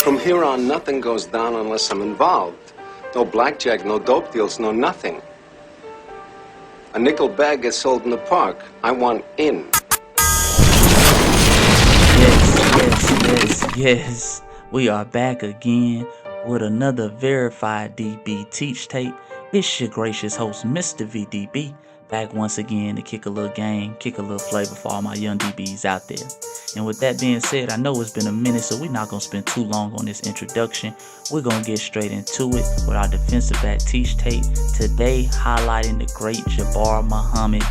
From here on, nothing goes down unless I'm involved. No blackjack, no dope deals, no nothing. A nickel bag gets sold in the park. I want in. Yes. We are back again with another verified DB teach tape. It's your gracious host, Mr. VDB, back once again to kick a little game, kick a little flavor for all my young DBs out there. And with that being said, I know it's been a minute, so we're not going to spend too long on this introduction. We're going to get straight into it with our defensive back teach tape. Today, highlighting the great Jabbar Muhammad,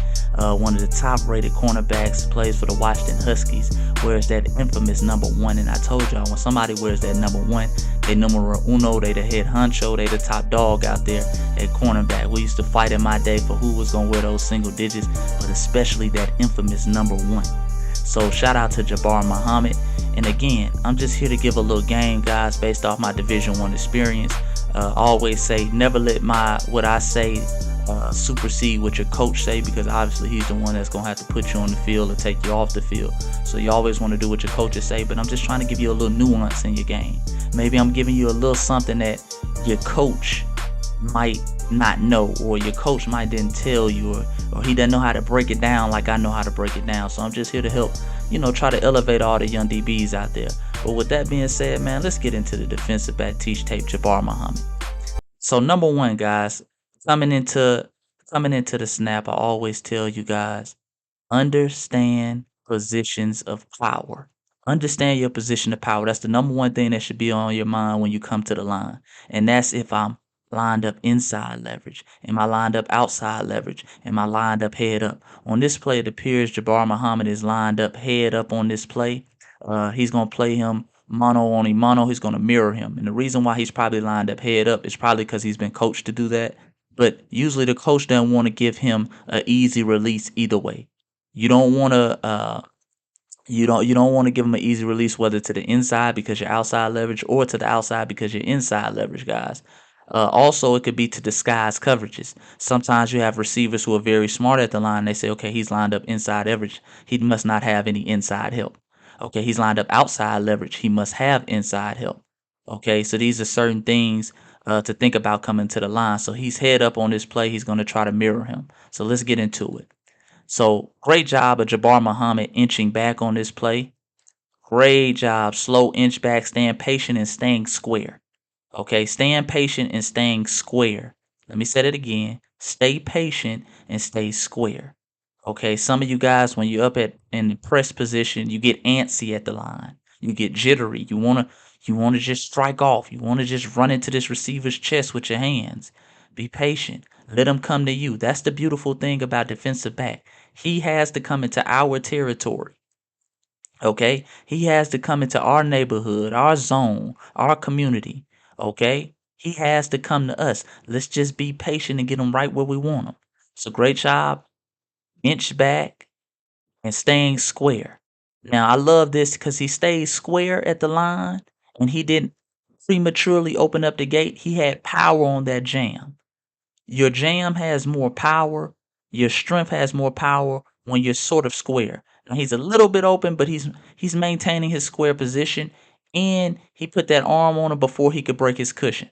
one of the top-rated cornerbacks, plays for the Washington Huskies, wears that infamous number 1. And I told y'all, when somebody wears that number 1, they numero uno, they the head honcho, they the top dog out there at cornerback. We used to fight in my day for who was going to wear those single digits, but especially that infamous number 1. So shout out to Jabbar Muhammad. And again, I'm just here to give a little game, guys, based off my Division 1 experience. Always say, never let what I say supersede what your coach say, because obviously he's the one that's gonna have to put you on the field or take you off the field. So you always want to do what your coaches say, but I'm just trying to give you a little nuance in your game. Maybe I'm giving you a little something that your coach might not know, or your coach might didn't tell you, or he doesn't know how to break it down like I know how to break it down. So I'm just here to help, try to elevate all the young DBs out there. But with that being said, man, let's get into the defensive back teach tape, Jabbar Muhammad. So number 1, guys, coming into the snap, I always tell you guys, understand positions of power. Understand your position of power. That's the number 1 thing that should be on your mind when you come to the line. And that's if I'm lined up inside leverage. Am I lined up outside leverage? Am I lined up head up? On this play, it appears Jabbar Muhammad is lined up head up on this play. He's going to play him mono on him mono. He's going to mirror him. And the reason why he's probably lined up head up is probably because he's been coached to do that. But usually the coach doesn't want to give him an easy release either way. You don't want to you don't want to give him an easy release, whether to the inside because you're outside leverage or to the outside because you're inside leverage, guys. Also, it could be to disguise coverages. Sometimes you have receivers who are very smart at the line. They say, okay, he's lined up inside leverage. He must not have any inside help. Okay, he's lined up outside leverage. He must have inside help. Okay, so these are certain things to think about coming to the line. So he's head up on this play. He's going to try to mirror him. So let's get into it. So great job of Jabbar Muhammad inching back on this play. Great job. Slow inch back, staying patient and staying square. Okay, staying patient and staying square. Let me say it again. Stay patient and stay square. Okay, some of you guys, when you're up in the press position, you get antsy at the line. You get jittery. You wanna just strike off. You wanna just run into this receiver's chest with your hands. Be patient. Let him come to you. That's the beautiful thing about defensive back. He has to come into our territory. Okay, he has to come into our neighborhood, our zone, our community. Okay, he has to come to us. Let's just be patient and get him right where we want him. So great job, inch back and staying square. Now I love this because he stays square at the line and he didn't prematurely open up the gate. He had power on that jam. Your jam has more power. Your strength has more power when you're sort of square. Now he's a little bit open, but he's maintaining his square position. And he put that arm on him before he could break his cushion.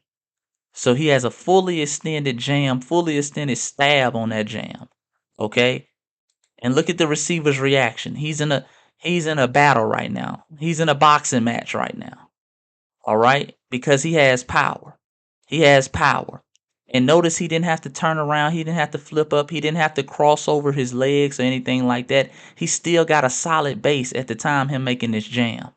So he has a fully extended jam, fully extended stab on that jam. Okay? And look at the receiver's reaction. He's in a battle right now. He's in a boxing match right now. All right? Because he has power. He has power. And notice he didn't have to turn around. He didn't have to flip up. He didn't have to cross over his legs or anything like that. He still got a solid base at the time him making this jam.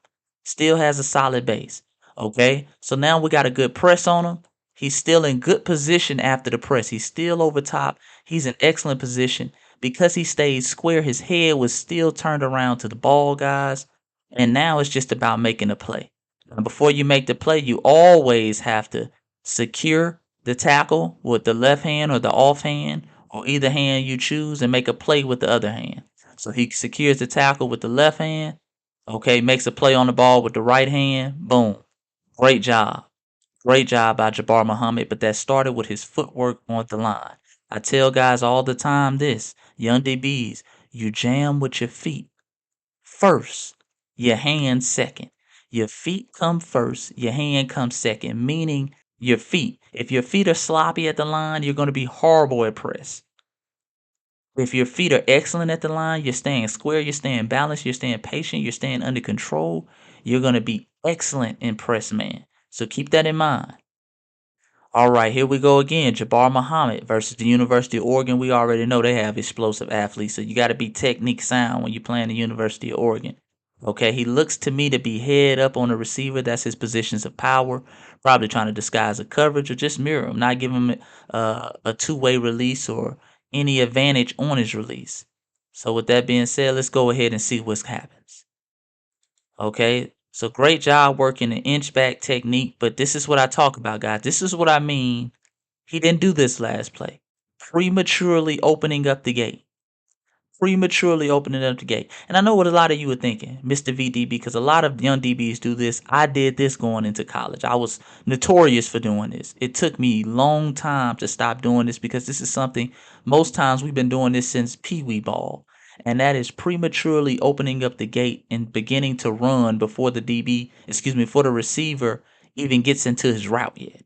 Still has a solid base. Okay, so now we got a good press on him. He's still in good position after the press. He's still over top. He's in excellent position. Because he stayed square, his head was still turned around to the ball, guys. And now it's just about making a play. And before you make the play, you always have to secure the tackle with the left hand or the off hand, or either hand you choose, and make a play with the other hand. So he secures the tackle with the left hand. Okay, makes a play on the ball with the right hand. Boom. Great job. Great job by Jabbar Muhammad, but that started with his footwork on the line. I tell guys all the time this, young DBs, you jam with your feet first, your hands second. Your feet come first, your hand comes second, meaning your feet. If your feet are sloppy at the line, you're going to be horrible at press. If your feet are excellent at the line, you're staying square, you're staying balanced, you're staying patient, you're staying under control, you're going to be excellent in press man. So keep that in mind. All right, here we go again. Jabbar Muhammad versus the University of Oregon. We already know they have explosive athletes, so you got to be technique sound when you're playing the University of Oregon. Okay, he looks to me to be head up on the receiver. That's his positions of power. Probably trying to disguise a coverage or just mirror him, not give him a two-way release or any advantage on his release. So with that being said, let's go ahead and see what happens. Okay, so great job working the inch back technique, but this is what I talk about, guys. This is what I mean. He didn't do this last play. Prematurely opening up the gate. Prematurely opening up the gate. And I know what a lot of you are thinking, Mr. VD, because a lot of young DBs do this. I did this going into college. I was notorious for doing this. It took me a long time to stop doing this because this is something most times we've been doing this since Pee Wee ball. And that is prematurely opening up the gate and beginning to run before before the receiver even gets into his route yet.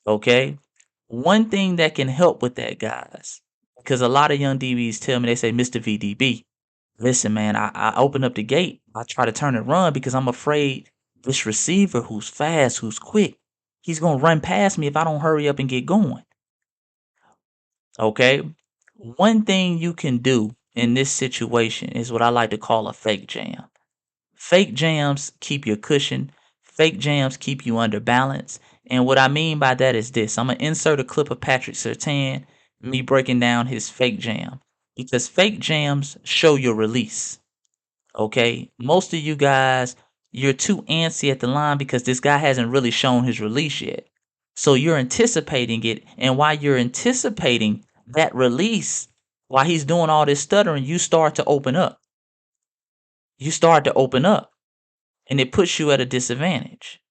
Okay? One thing that can help with that, guys, because a lot of young DBs tell me, they say, Mr. VDB, listen, man, I open up the gate. I try to turn and run because I'm afraid this receiver who's fast, who's quick, he's going to run past me if I don't hurry up and get going. Okay? One thing you can do in this situation is what I like to call a fake jam. Fake jams keep your cushion. Fake jams keep you under balance. And what I mean by that is this. I'm going to insert a clip of Patrick Surtain, me breaking down his fake jam. Because fake jams show your release. Okay? Most of you guys, you're too antsy at the line because this guy hasn't really shown his release yet. So you're anticipating it. And while you're anticipating that release, while he's doing all this stuttering, you start to open up. You start to open up. And it puts you at a disadvantage.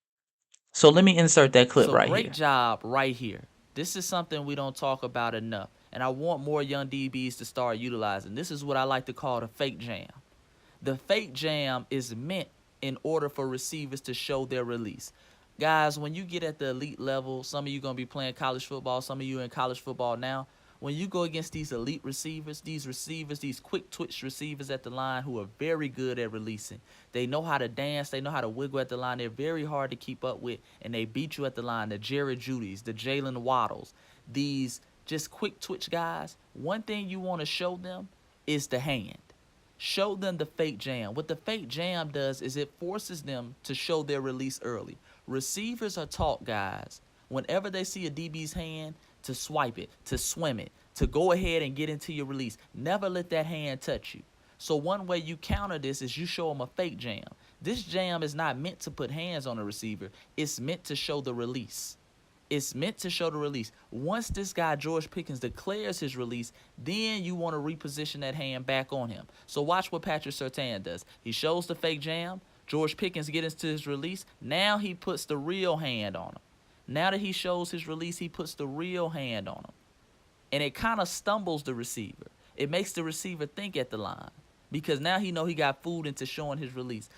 So let me insert that clip right here. Great job right here. This is something we don't talk about enough. And I want more young DBs to start utilizing. This is what I like to call the fake jam. The fake jam is meant in order for receivers to show their release. Guys, when you get at the elite level, some of you going to be playing college football, some of you in college football now. When you go against these elite receivers, these quick twitch receivers at the line who are very good at releasing. They know how to dance. They know how to wiggle at the line. They're very hard to keep up with, and they beat you at the line. The Jerry Judys, the Jalen Waddles, these just quick twitch guys. One thing you want to show them is the hand. Show them the fake jam. What the fake jam does is it forces them to show their release early. Receivers are taught, guys, whenever they see a DB's hand, to swipe it, to swim it, to go ahead and get into your release. Never let that hand touch you. So one way you counter this is you show them a fake jam. This jam is not meant to put hands on the receiver. It's meant to show the release. It's meant to show the release. Once this guy, George Pickens, declares his release, then you want to reposition that hand back on him. So watch what Patrick Surtain does. He shows the fake jam. George Pickens gets into his release. Now he puts the real hand on him. Now that he shows his release, he puts the real hand on him. And it kind of stumbles the receiver. It makes the receiver think at the line because now he know he got fooled into showing his release.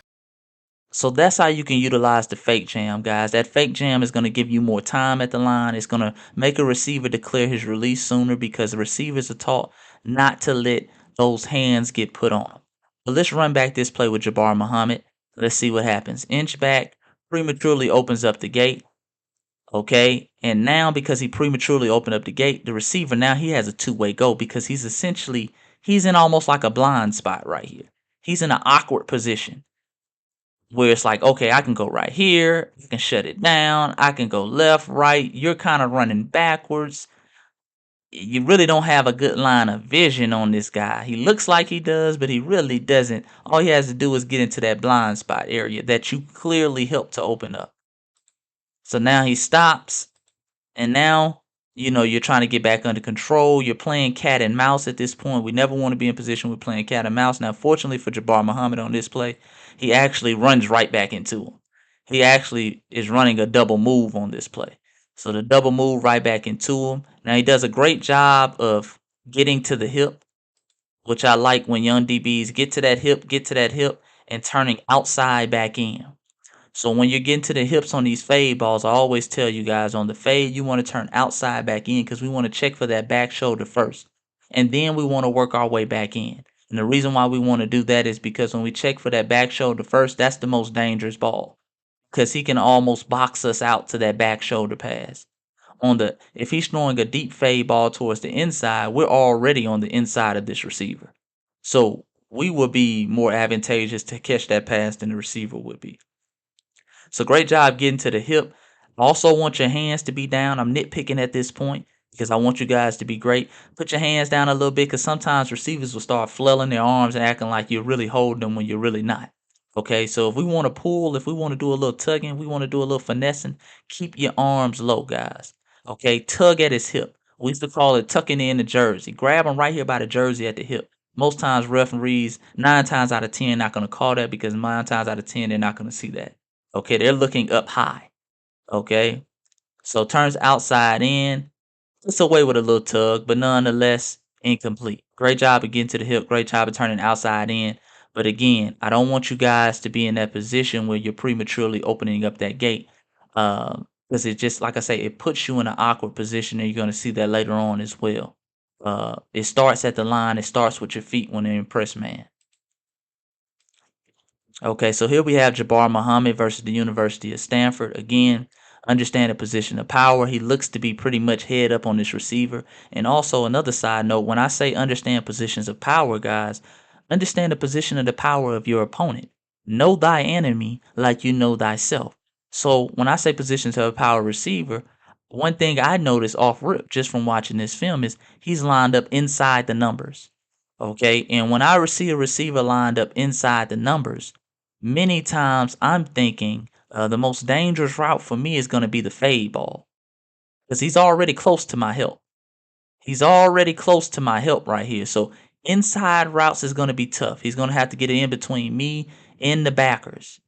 So that's how you can utilize the fake jam, guys. That fake jam is going to give you more time at the line. It's going to make a receiver declare his release sooner because the receivers are taught not to let those hands get put on them. But let's run back this play with Jabbar Muhammad. Let's see what happens. Inch back, prematurely opens up the gate. Okay, and now because he prematurely opened up the gate, the receiver now he has a two-way go because he's in almost like a blind spot right here. He's in an awkward position where it's like, okay, I can go right here, I can shut it down, I can go left, right. You're kind of running backwards. You really don't have a good line of vision on this guy. He looks like he does, but he really doesn't. All he has to do is get into that blind spot area that you clearly helped to open up. So now he stops, and now, you're trying to get back under control. You're playing cat and mouse at this point. We never want to be in position with playing cat and mouse. Now, fortunately for Jabbar Muhammad on this play, he actually runs right back into him. He actually is running a double move on this play. So the double move right back into him. Now, he does a great job of getting to the hip, which I like when young DBs get to that hip, and turning outside back in. So when you're getting to the hips on these fade balls, I always tell you guys on the fade, you want to turn outside back in because we want to check for that back shoulder first. And then we want to work our way back in. And the reason why we want to do that is because when we check for that back shoulder first, that's the most dangerous ball because he can almost box us out to that back shoulder pass. If he's throwing a deep fade ball towards the inside, we're already on the inside of this receiver. So we would be more advantageous to catch that pass than the receiver would be. So great job getting to the hip. I also want your hands to be down. I'm nitpicking at this point because I want you guys to be great. Put your hands down a little bit because sometimes receivers will start flailing their arms and acting like you're really holding them when you're really not. Okay, so if we want to pull, if we want to do a little tugging, we want to do a little finessing, keep your arms low, guys. Okay, tug at his hip. We used to call it tucking in the jersey. Grab him right here by the jersey at the hip. Most times referees, 9 times out of 10, not going to call that because 9 times out of 10, they're not going to see that. Okay, they're looking up high. Okay, so turns outside in. It's away with a little tug, but nonetheless incomplete. Great job of getting to the hip. Great job of turning outside in. But again, I don't want you guys to be in that position where you're prematurely opening up that gate. Because it just, like I say, it puts you in an awkward position, and you're going to see that later on as well. It starts at the line. It starts with your feet when they're in press man. Okay, so here we have Jabbar Muhammad versus the University of Stanford. Again, understand the position of power. He looks to be pretty much head up on this receiver. And also, another side note, when I say understand positions of power, guys, understand the position of the power of your opponent. Know thy enemy like you know thyself. So when I say positions of a power receiver, one thing I noticed off rip just from watching this film is he's lined up inside the numbers. Okay, and when I see a receiver lined up inside the numbers, many times I'm thinking the most dangerous route for me is going to be the fade ball because he's already close to my help. He's already close to my help right here. So inside routes is going to be tough. He's going to have to get it in between me and the backers.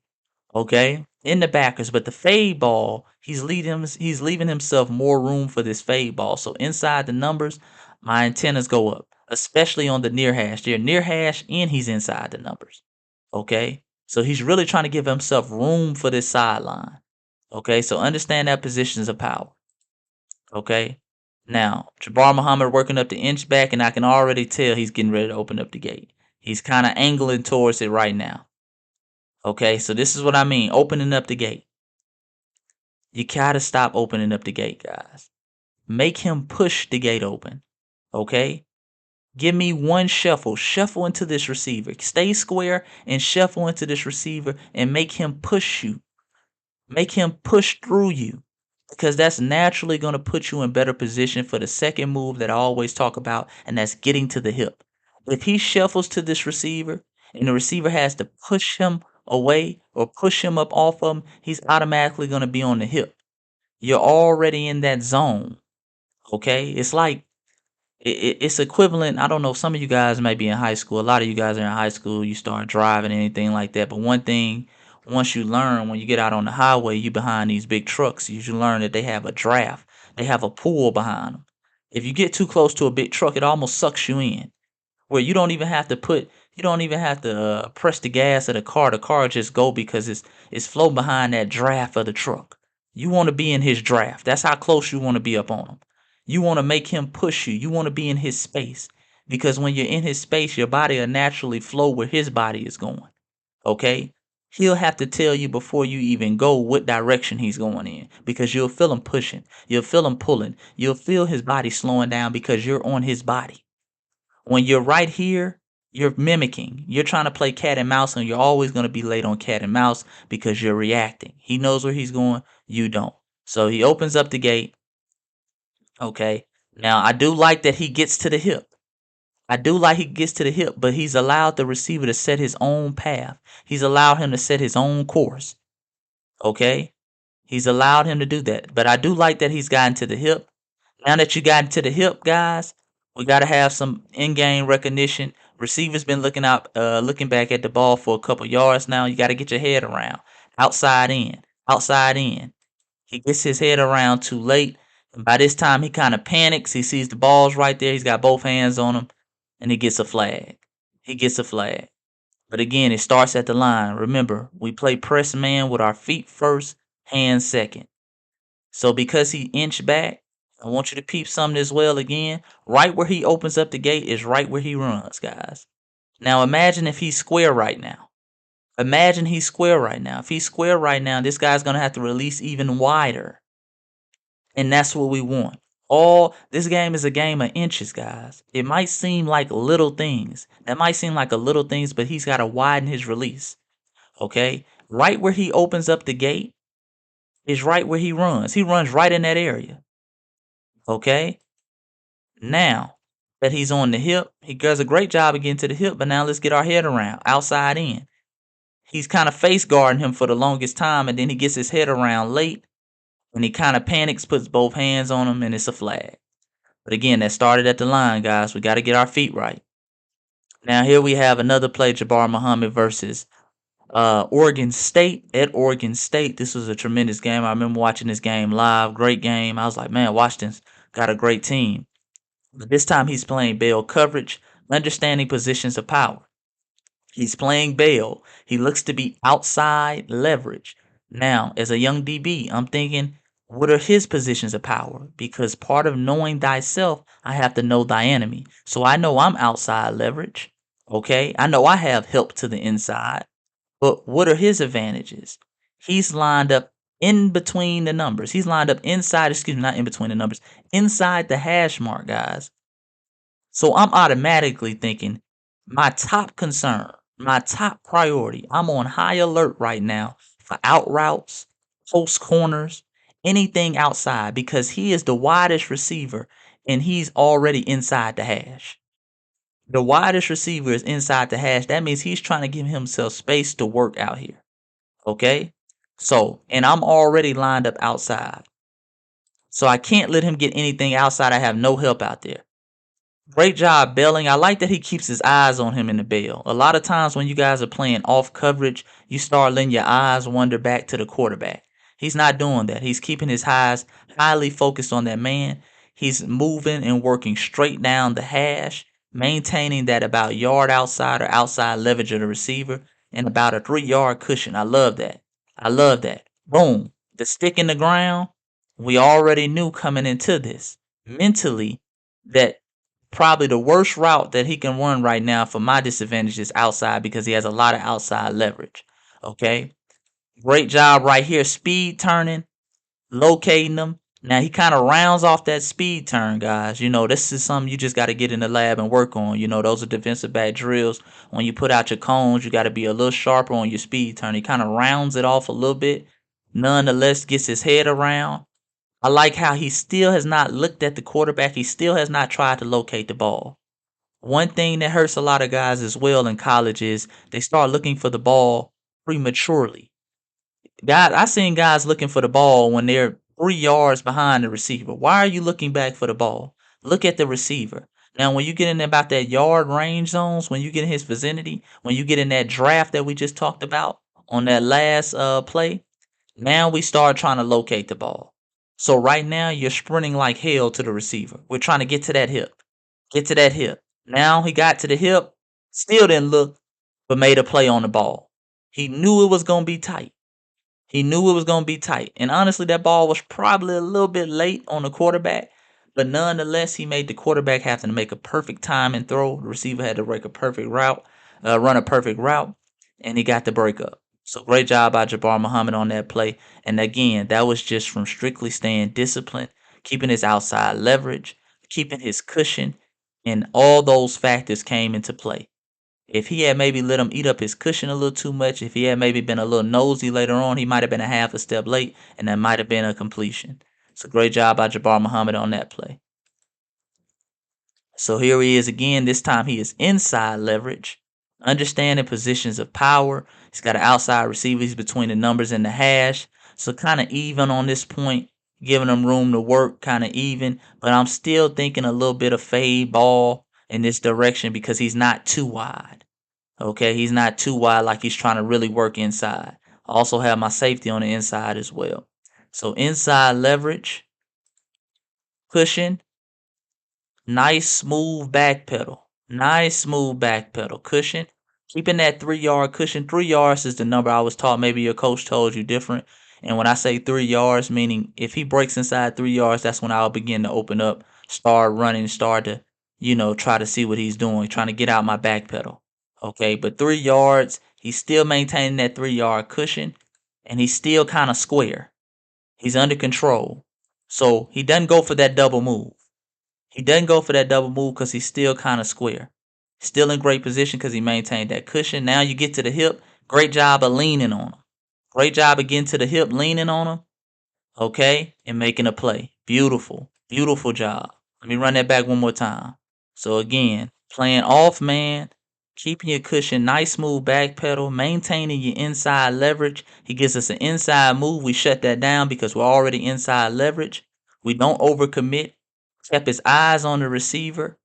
Okay, in the backers. But the fade ball, he's leaving himself more room for this fade ball. So inside the numbers, my antennas go up, especially on the near hash. They're near hash and he's inside the numbers. Okay. So he's really trying to give himself room for this sideline. Okay. So understand that positions of power. Okay. Now, Jabbar Muhammad working up the inch back, and I can already tell he's getting ready to open up the gate. He's kind of angling towards it right now. Okay. So this is what I mean. Opening up the gate. You gotta stop opening up the gate, guys. Make him push the gate open. Okay. Give me one shuffle. Shuffle into this receiver. Stay square and shuffle into this receiver and make him push you. Make him push through you. Because that's naturally going to put you in better position for the second move that I always talk about, and that's getting to the hip. If he shuffles to this receiver and the receiver has to push him away or push him up off of him, he's automatically going to be on the hip. You're already in that zone. Okay? It's like it's equivalent. I don't know. Some of you guys might be in high school. A lot of you guys are in high school. You start driving, anything like that. But one thing, once you learn, when you get out on the highway, you behind these big trucks, you should learn that they have a draft. They have a pull behind them. If you get too close to a big truck, it almost sucks you in. Where you don't even have to press the gas of the car. The car just go because it's flow behind that draft of the truck. You want to be in his draft. That's how close you want to be up on him. You want to make him push you. You want to be in his space. Because when you're in his space, your body will naturally flow where his body is going. Okay? He'll have to tell you before you even go what direction he's going in. Because you'll feel him pushing. You'll feel him pulling. You'll feel his body slowing down because you're on his body. When you're right here, you're mimicking. You're trying to play cat and mouse, and you're always going to be late on cat and mouse because you're reacting. He knows where he's going. You don't. So he opens up the gate. Okay. Now, I do like that he gets to the hip. But he's allowed the receiver to set his own path. He's allowed him to set his own course. Okay. He's allowed him to do that. But I do like that he's gotten to the hip. Now that you got to the hip, guys, we got to have some in-game recognition. Receiver's been looking back at the ball for a couple yards now. You got to get your head around. Outside in. He gets his head around too late. And by this time, he kind of panics. He sees the ball's right there. He's got both hands on him. And he gets a flag. But again, it starts at the line. Remember, we play press man with our feet first, hands second. So because he inched back, I want you to peep something as well again. Right where he opens up the gate is right where he runs, guys. Now imagine if he's square right now. Imagine he's square right now. If he's square right now, this guy's going to have to release even wider. And that's what we want. This game is a game of inches, guys. It might seem like little things. That might seem like a little things, but he's got to widen his release. Okay? Right where he opens up the gate is right where he runs. He runs right in that area. Okay? Now that he's on the hip, he does a great job of getting to the hip, but now let's get our head around. Outside in. He's kind of face guarding him for the longest time, and then he gets his head around late, and he kind of panics, puts both hands on him, and it's a flag. But again, that started at the line, guys. We got to get our feet right. Now here we have another play, Jabbar Muhammad versus Oregon State. At Oregon State, this was a tremendous game. I remember watching this game live. Great game. I was like, man, Washington's got a great team. But this time he's playing bail coverage, understanding positions of power. He's playing bail. He looks to be outside leverage. Now, as a young DB, I'm thinking, what are his positions of power? Because part of knowing thyself, I have to know thy enemy. So I know I'm outside leverage. Okay? I know I have help to the inside. But what are his advantages? He's lined up in between the numbers. He's lined up inside, not in between the numbers, inside the hash mark, guys. So I'm automatically thinking my top concern, my top priority, I'm on high alert right now for out routes, post corners, anything outside because he is the widest receiver and he's already inside the hash. The widest receiver is inside the hash. That means he's trying to give himself space to work out here. Okay? So, and I'm already lined up outside. So I can't let him get anything outside. I have no help out there. Great job bailing. I like that he keeps his eyes on him in the bail. A lot of times when you guys are playing off coverage, you start letting your eyes wander back to the quarterback. He's not doing that. He's keeping his eyes highly focused on that man. He's moving and working straight down the hash, maintaining that about yard outside or outside leverage of the receiver and about a 3-yard cushion. I love that. I love that. Boom. The stick in the ground. We already knew coming into this mentally that probably the worst route that he can run right now for my disadvantage is outside because he has a lot of outside leverage. Okay. Great job right here. Speed turning, locating them. Now he kind of rounds off that speed turn, guys. You know, this is something you just got to get in the lab and work on. You know, those are defensive back drills. When you put out your cones, you got to be a little sharper on your speed turn. He kind of rounds it off a little bit. Nonetheless, gets his head around. I like how he still has not looked at the quarterback. He still has not tried to locate the ball. One thing that hurts a lot of guys as well in college is they start looking for the ball prematurely. I seen guys looking for the ball when they're 3 yards behind the receiver. Why are you looking back for the ball? Look at the receiver. Now, when you get in about that yard range zones, when you get in his vicinity, when you get in that draft that we just talked about on that last play, now we start trying to locate the ball. So right now you're sprinting like hell to the receiver. We're trying to get to that hip. Get to that hip. Now he got to the hip, still didn't look, but made a play on the ball. He knew it was going to be tight. He knew it was going to be tight. And honestly, that ball was probably a little bit late on the quarterback. But nonetheless, he made the quarterback have to make a perfect time and throw. The receiver had to break a perfect route, run a perfect route, and he got the break up. So great job by Jabbar Muhammad on that play. And again, that was just from strictly staying disciplined, keeping his outside leverage, keeping his cushion, and all those factors came into play. If he had maybe let him eat up his cushion a little too much, if he had maybe been a little nosy later on, he might have been a half a step late, and that might have been a completion. So great job by Jabbar Muhammad on that play. So here he is again. This time he is inside leverage, understanding positions of power. He's got an outside receiver. He's between the numbers and the hash. So kind of even on this point, giving him room to work, kind of even. But I'm still thinking a little bit of fade ball in this direction because he's not too wide. Okay, he's not too wide like he's trying to really work inside. I also have my safety on the inside as well. So inside leverage, cushion, nice smooth back pedal. Nice smooth back pedal. Cushion, Keeping that 3 yard cushion. 3 yards is the number I was taught. Maybe your coach told you different. And when I say 3 yards, meaning if he breaks inside 3 yards, that's when I'll begin to open up, start running, start to, try to see what he's doing, trying to get out my back pedal. Okay, but 3 yards, he's still maintaining that 3 yard cushion, and he's still kind of square. He's under control. So he doesn't go for that double move. He doesn't go for that double move because he's still kind of square. Still in great position because he maintained that cushion. Now you get to the hip. Great job of leaning on him. Great job of getting to the hip, leaning on him. Okay? And making a play. Beautiful. Beautiful job. Let me run that back one more time. So again, playing off man, keeping your cushion, nice smooth back pedal, maintaining your inside leverage. He gives us an inside move. We shut that down because we're already inside leverage. We don't overcommit. Kept his eyes on the receiver.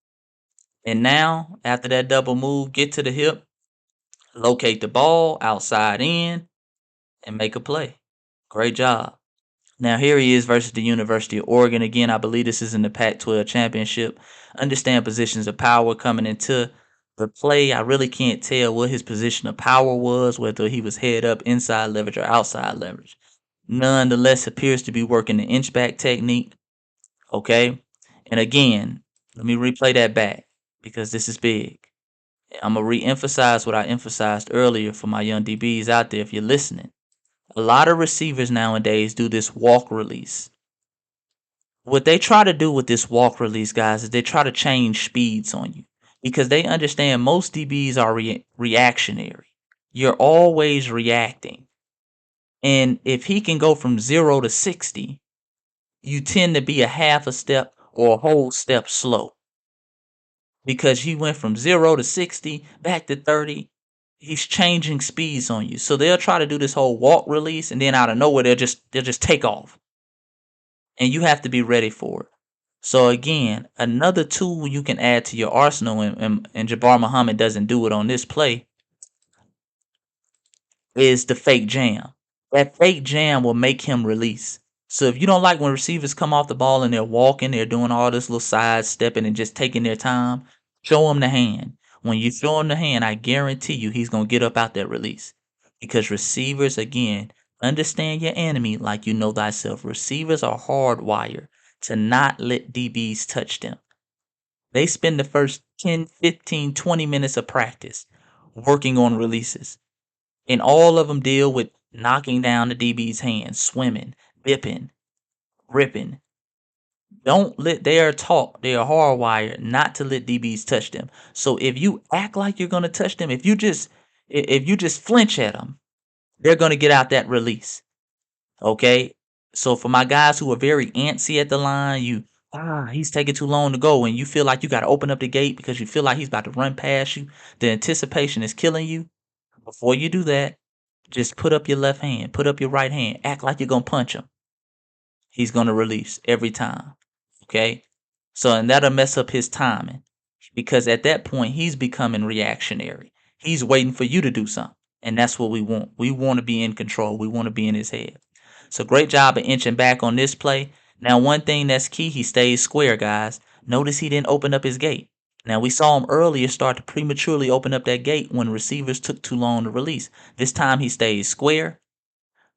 And now, after that double move, get to the hip, locate the ball outside in, and make a play. Great job. Now, here he is versus the University of Oregon. Again, I believe this is in the Pac-12 championship. Understand positions of power coming into the play. I really can't tell what his position of power was, whether he was head up, inside leverage, or outside leverage. Nonetheless, appears to be working the inch back technique. Okay? And again, let me replay that back because this is big. I'm going to re-emphasize what I emphasized earlier for my young DBs out there if you're listening. A lot of receivers nowadays do this walk release. What they try to do with this walk release, guys, is they try to change speeds on you because they understand most DBs are reactionary. You're always reacting. And if he can go from 0 to 60, you tend to be a half a step or a whole step slow. Because he went from 0 to 60, back to 30. He's changing speeds on you. So they'll try to do this whole walk release, and then out of nowhere, they'll just take off. And you have to be ready for it. So again, another tool you can add to your arsenal, and Jabbar Muhammad doesn't do it on this play, is the fake jam. That fake jam will make him release. So if you don't like when receivers come off the ball and they're walking, they're doing all this little side stepping and just taking their time, show him the hand. When you show him the hand, I guarantee you he's going to get up out that release. Because receivers, again, understand your enemy like you know thyself. Receivers are hardwired to not let DBs touch them. They spend the first 10, 15, 20 minutes of practice working on releases. And all of them deal with knocking down the DB's hands, swimming, bipping, ripping. They are taught, they are hardwired not to let DBs touch them. So if you act like you're going to touch them, if you just flinch at them, they're going to get out that release. Okay? So for my guys who are very antsy at the line, he's taking too long to go, and you feel like you got to open up the gate because you feel like he's about to run past you. The anticipation is killing you. Before you do that, just put up your left hand, put up your right hand, act like you're going to punch him. He's going to release every time. Okay? So, and that'll mess up his timing because at that point, he's becoming reactionary. He's waiting for you to do something. And that's what we want. We want to be in control. We want to be in his head. So, great job of inching back on this play. Now, one thing that's key, he stays square, guys. Notice he didn't open up his gate. Now, we saw him earlier start to prematurely open up that gate when receivers took too long to release. This time, he stays square.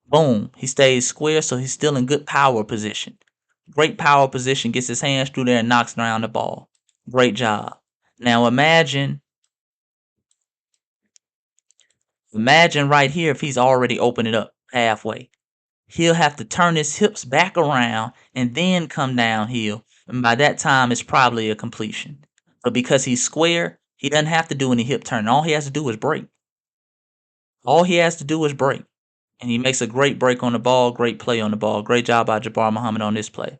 Boom. He stays square, so he's still in good power position. Great power position, gets his hands through there and knocks around the ball. Great job. Now, imagine right here if he's already opened it up halfway. He'll have to turn his hips back around and then come downhill. And by that time, it's probably a completion. But because he's square, he doesn't have to do any hip turn. All he has to do is break. All he has to do is break. And he makes a great break on the ball, great play on the ball. Great job by Jabbar Muhammad on this play.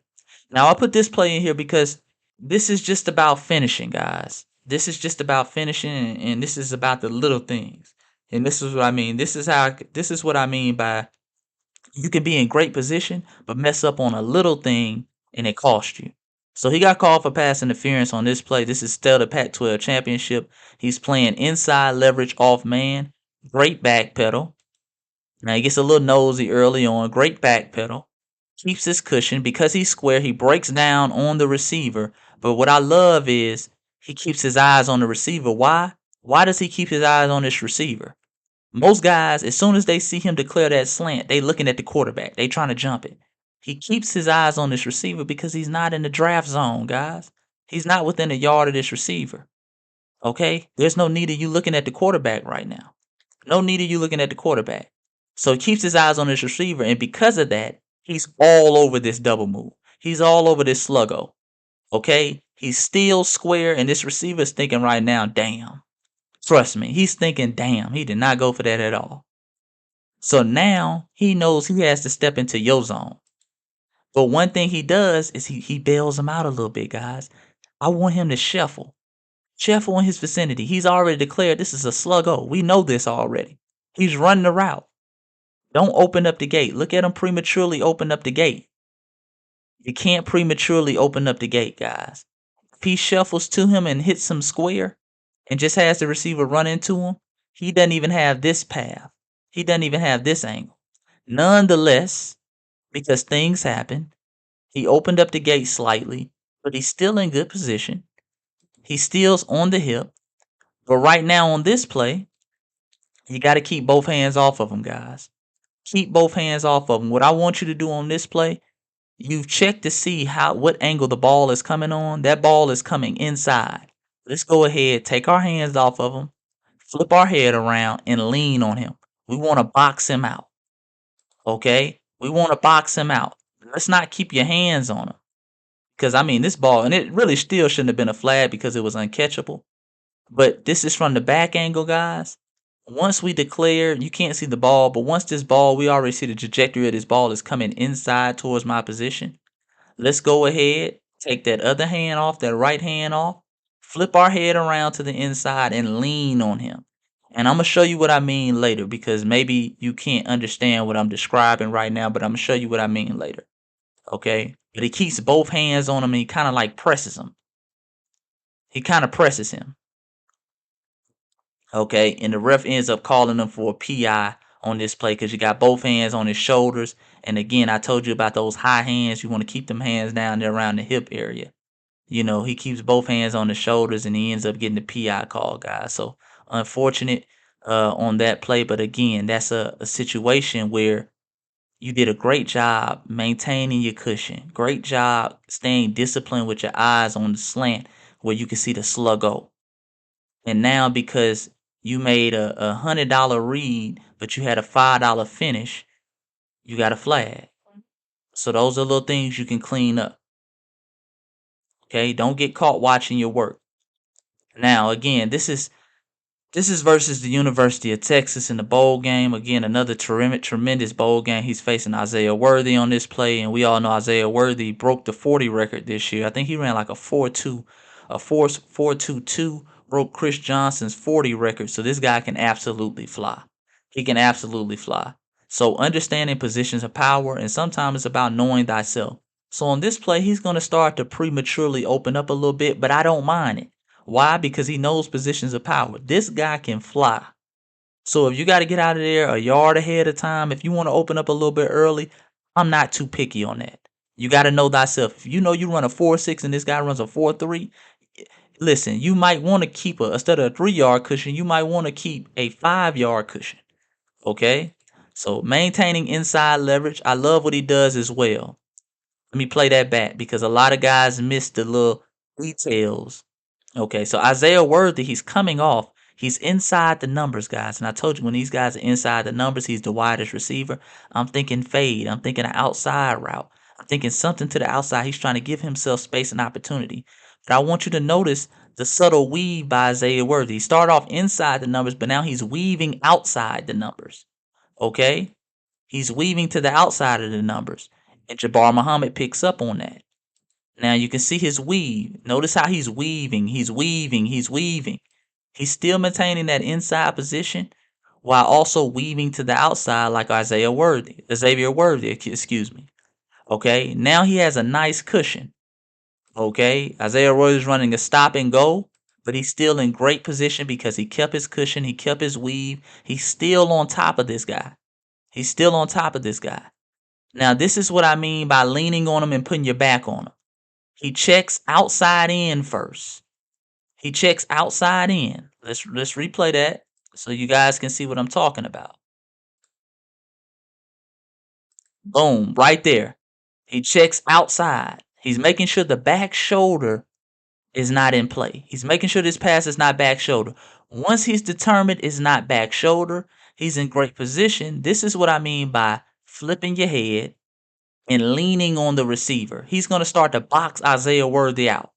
Now, I put this play in here because this is just about finishing, guys. This is just about finishing, and this is about the little things. And this is what I mean. This is what I mean by you can be in great position, but mess up on a little thing, and it costs you. So he got called for pass interference on this play. This is still the Pac-12 championship. He's playing inside leverage off man. Great back pedal. Now he gets a little nosy early on. Great back pedal. Keeps his cushion. Because he's square, he breaks down on the receiver. But what I love is he keeps his eyes on the receiver. Why? Why does he keep his eyes on this receiver? Most guys, as soon as they see him declare that slant, they looking at the quarterback. They trying to jump it. He keeps his eyes on this receiver because he's not in the draft zone, guys. He's not within a yard of this receiver. Okay? There's no need of you looking at the quarterback right now. No need of you looking at the quarterback. So he keeps his eyes on this receiver, and because of that, he's all over this double move. He's all over this sluggo. Okay? He's still square, and this receiver is thinking right now, damn. Trust me, he's thinking, damn, he did not go for that at all. So now he knows he has to step into your zone. But one thing he does is he bails him out a little bit, guys. I want him to shuffle. Shuffle in his vicinity. He's already declared this is a sluggo. We know this already. He's running the route. Don't open up the gate. Look at him prematurely open up the gate. You can't prematurely open up the gate, guys. If he shuffles to him and hits him square and just has the receiver run into him, he doesn't even have this path. He doesn't even have this angle. Nonetheless, because things happen, he opened up the gate slightly, but he's still in good position. He still's on the hip. But right now on this play, you got to keep both hands off of him, guys. Keep both hands off of him. What I want you to do on this play, you've checked to see what angle the ball is coming on. That ball is coming inside. Let's go ahead, take our hands off of him, flip our head around, and lean on him. We want to box him out. Okay? We want to box him out. Let's not keep your hands on him. Because, I mean, this ball, and it really still shouldn't have been a flag because it was uncatchable. But this is from the back angle, guys. Once we declare, you can't see the ball, but once this ball, we already see the trajectory of this ball is coming inside towards my position. Let's go ahead, take that other hand off, that right hand off, flip our head around to the inside and lean on him. And I'm going to show you what I mean later because maybe you can't understand what I'm describing right now, but I'm going to show you what I mean later. Okay? But he keeps both hands on him and he kind of like presses him. He kind of presses him. Okay, and the ref ends up calling him for a PI on this play because you got both hands on his shoulders. And again, I told you about those high hands. You want to keep them hands down there around the hip area. You know, he keeps both hands on the shoulders and he ends up getting the PI call, guys. So unfortunate on that play. But again, that's a situation where you did a great job maintaining your cushion. Great job staying disciplined with your eyes on the slant where you can see the sluggo. And now because you made a $100 read, but you had a $5 finish, you got a flag. So those are little things you can clean up. Okay, don't get caught watching your work. Now, again, this is versus the University of Texas in the bowl game. Again, another tremendous bowl game. He's facing Isaiah Worthy on this play, and we all know Isaiah Worthy broke the 40 record this year. I think he ran like a 4.22, broke Chris Johnson's 40 record. So this guy can absolutely fly. He can absolutely fly. So understanding positions of power, and sometimes it's about knowing thyself. So on this play, he's going to start to prematurely open up a little bit, but I don't mind it. Why? Because he knows positions of power. This guy can fly. So if you got to get out of there a yard ahead of time, if you want to open up a little bit early, I'm not too picky on that. You got to know thyself. If you know you run a 4.6 and this guy runs a 4.3, listen, you might want to keep instead of a 3-yard cushion, you might want to keep a 5-yard cushion. Okay? So maintaining inside leverage. I love what he does as well. Let me play that back because a lot of guys miss the little details. Okay, so Isaiah Worthy, he's coming off. He's inside the numbers, guys. And I told you when these guys are inside the numbers, he's the widest receiver. I'm thinking fade. I'm thinking an outside route. I'm thinking something to the outside. He's trying to give himself space and opportunity. But I want you to notice the subtle weave by Isaiah Worthy. He started off inside the numbers, but now he's weaving outside the numbers. Okay? He's weaving to the outside of the numbers. And Jabbar Muhammad picks up on that. Now you can see his weave. Notice how he's weaving. He's weaving. He's weaving. He's still maintaining that inside position while also weaving to the outside like Xavier Worthy, excuse me. Okay, now he has a nice cushion. Okay, Isaiah Worthy is running a stop and go, but he's still in great position because he kept his cushion. He kept his weave. He's still on top of this guy. He's still on top of this guy. Now, this is what I mean by leaning on him and putting your back on him. He checks outside in first. He checks outside in. Let's replay that so you guys can see what I'm talking about. Boom, right there. He checks outside. He's making sure the back shoulder is not in play. He's making sure this pass is not back shoulder. Once he's determined it's not back shoulder, he's in great position. This is what I mean by flipping your head and leaning on the receiver. He's going to start to box Isaiah Worthy out.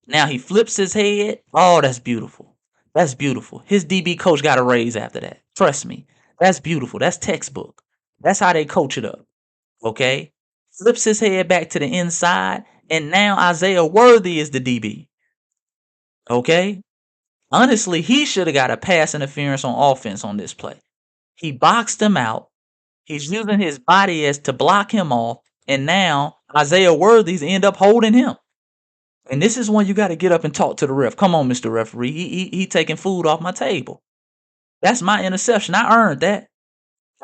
Now he flips his head. Oh, that's beautiful. That's beautiful. His DB coach got a raise after that. Trust me. That's beautiful. That's textbook. That's how they coach it up. Okay? Flips his head back to the inside, and now Isaiah Worthy is the DB. Okay? Honestly, he should have got a pass interference on offense on this play. He boxed him out. He's using his body as to block him off, and now Isaiah Worthy's end up holding him. And this is when you got to get up and talk to the ref. Come on, Mr. Referee. He taking food off my table. That's my interception. I earned that.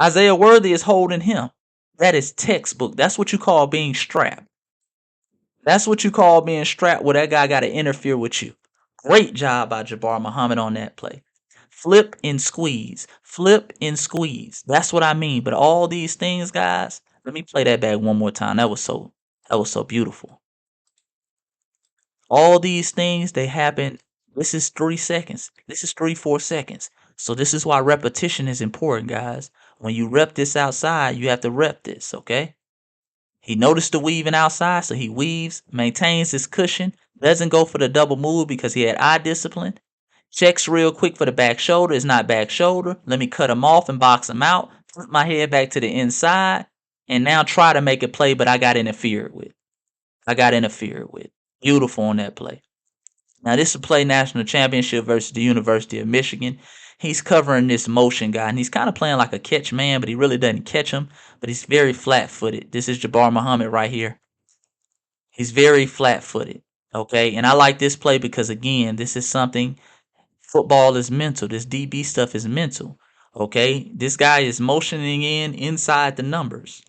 Isaiah Worthy is holding him. That is textbook. That's what you call being strapped. That's what you call being strapped where that guy got to interfere with you. Great job by Jabbar Muhammad on that play. Flip and squeeze. Flip and squeeze. That's what I mean. But all these things, guys, let me play that back one more time. That was so beautiful. All these things, they happen. This is 3 seconds. This is 3-4 seconds. So this is why repetition is important, guys. When you rep this outside, you have to rep this, okay? He noticed the weaving outside, so he weaves, maintains his cushion, doesn't go for the double move because he had eye discipline. Checks real quick for the back shoulder. It's not back shoulder. Let me cut him off and box him out. Flip my head back to the inside. And now try to make a play, but I got interfered with. Beautiful on that play. Now, this is a play national championship versus the University of Michigan. He's covering this motion guy, and he's kind of playing like a catch man, but he really doesn't catch him. But he's very flat-footed. This is Jabbar Muhammad right here. He's very flat-footed, okay? And I like this play because, again, this is something, football is mental. This DB stuff is mental, okay? This guy is motioning inside the numbers.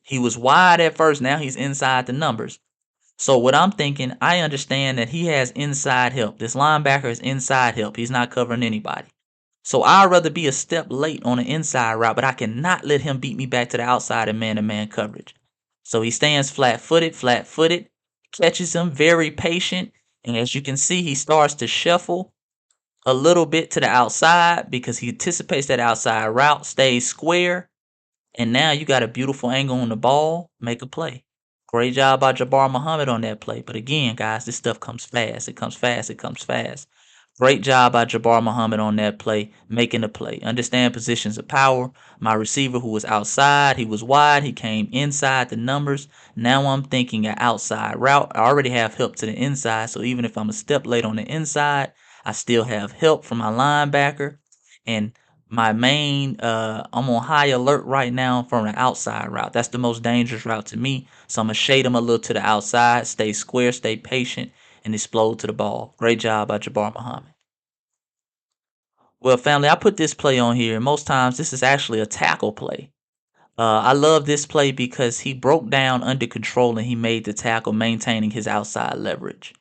He was wide at first. Now he's inside the numbers. So what I'm thinking, I understand that he has inside help. This linebacker is inside help. He's not covering anybody. So I'd rather be a step late on the inside route, but I cannot let him beat me back to the outside in man-to-man coverage. So he stands flat-footed, catches him, very patient. And as you can see, he starts to shuffle a little bit to the outside because he anticipates that outside route, stays square. And now you got a beautiful angle on the ball. Make a play. Great job by Jabbar Muhammad on that play. But again, guys, this stuff comes fast. It comes fast. Great job by Jabbar Muhammad on that play, making the play. Understand positions of power. My receiver who was outside, he was wide. He came inside the numbers. Now I'm thinking an outside route. I already have help to the inside. So even if I'm a step late on the inside, I still have help from my linebacker. And my main, I'm on high alert right now from the outside route. That's the most dangerous route to me. So I'm going to shade him a little to the outside, stay square, stay patient, and explode to the ball. Great job by Jabbar Muhammad. Well, family, I put this play on here. Most times, this is actually a tackle play. I love this play because he broke down under control and he made the tackle, maintaining his outside leverage.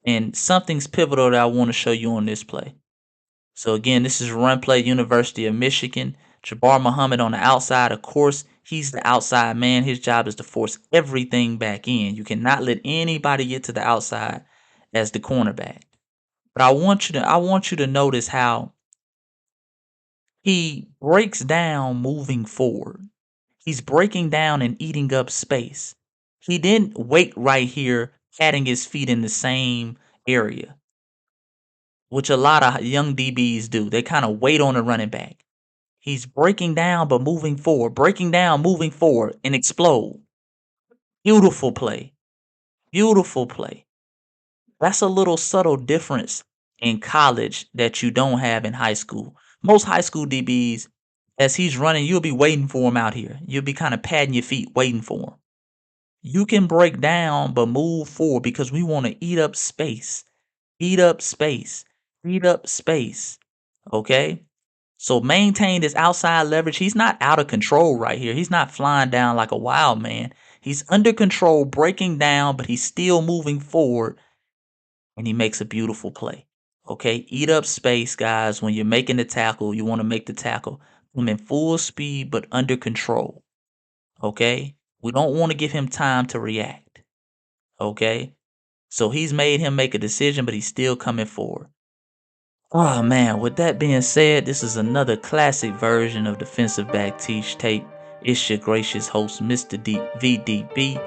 And something's pivotal that I want to show you on this play. So again, this is run play, University of Michigan. Jabbar Muhammad on the outside, of course, he's the outside man. His job is to force everything back in. You cannot let anybody get to the outside as the cornerback. But I want you to notice how he breaks down moving forward. He's breaking down and eating up space. He didn't wait right here, patting his feet in the same area, which a lot of young DBs do. They kind of wait on the running back. He's breaking down but moving forward, and explode. Beautiful play. That's a little subtle difference in college that you don't have in high school. Most high school DBs, as he's running, you'll be waiting for him out here. You'll be kind of patting your feet, waiting for him. You can break down but move forward because we want to eat up space. Okay? So maintain this outside leverage. He's not out of control right here. He's not flying down like a wild man. He's under control, breaking down, but he's still moving forward. And he makes a beautiful play. Okay, eat up space, guys. When you're making the tackle, you want to make the tackle come in full speed but under control. Okay, we don't want to give him time to react. Okay, so he's made him make a decision, but he's still coming forward. Oh man, with that being said, this is another classic version of Defensive Back Teach Tape. It's your gracious host, Mr. VDB.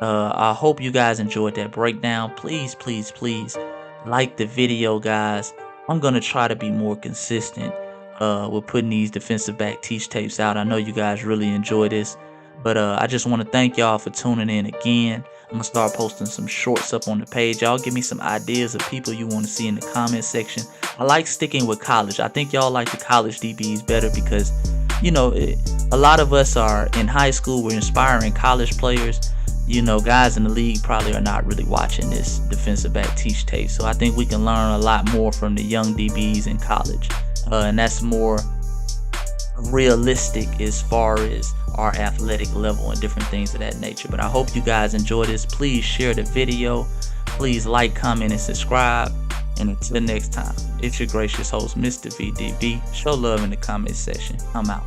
I hope you guys enjoyed that breakdown. Please, please, please like the video, guys. I'm going to try to be more consistent with putting these Defensive Back Teach Tapes out. I know you guys really enjoy this, but I just want to thank y'all for tuning in again. I'm going to start posting some shorts up on the page. Y'all give me some ideas of people you want to see in the comment section. I like sticking with college. I think y'all like the college DBs better because, you know, a lot of us are in high school. We're inspiring college players. You know, guys in the league probably are not really watching this Defensive Back Teach Tape. So I think we can learn a lot more from the young DBs in college. And that's more realistic as far as our athletic level and different things of that nature. But I hope you guys enjoy this. Please share the video. Please like, comment, and subscribe. And until next time, it's your gracious host, Mr. VDB. Show love in the comment section. I'm out.